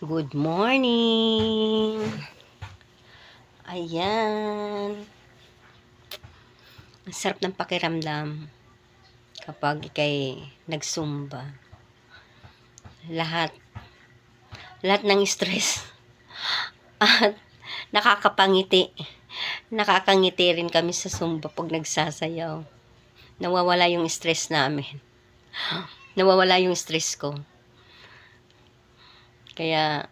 Good morning! Ayan. Ang sarap ng pakiramdam kapag ikay nagsumba. Lahat ng stress at nakakapangiti. Nakakangiti rin kami sa Zumba pag nagsasayaw. Nawawala yung stress namin. Nawawala yung stress ko. Kaya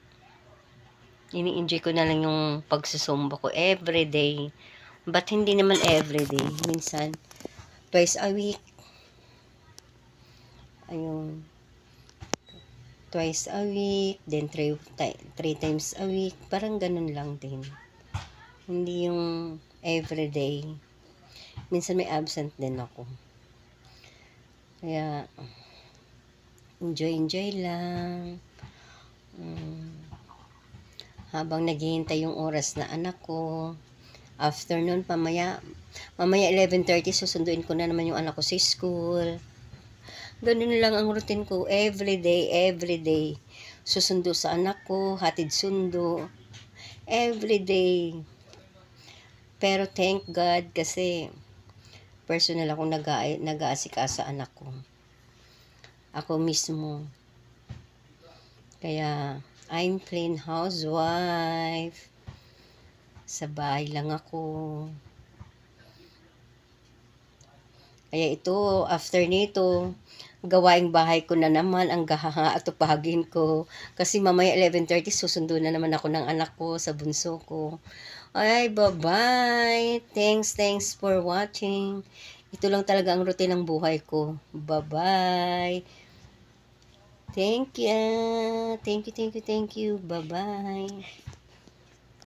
ini-enjoy ko na lang yung pagsusumba ko everyday. But hindi naman everyday. Minsan, twice a week. Ayun. Twice a week. Then, three times a week. Parang ganun lang din. Hindi yung everyday. Minsan may absent din ako. Kaya, enjoy lang. Habang naghihintay yung oras na anak ko. Afternoon, mamaya 11:30, susunduin ko na naman yung anak ko sa school. Ganun lang ang routine ko. Everyday. Susundo sa anak ko, hatid sundo. Everyday. Pero thank God kasi personal akong nag-aasikaso sa anak ko. Ako mismo. Kaya, I'm plain housewife. Sa bahay lang ako. Kaya ito, after nito, gawaing bahay ko na naman ang atupagin ko. Kasi mamaya 11:30 susundo na naman ako ng anak ko sa bunso ko. Ay, bye-bye. Thanks for watching. Ito lang talaga ang routine ng buhay ko. Bye-bye. Thank you. Bye-bye.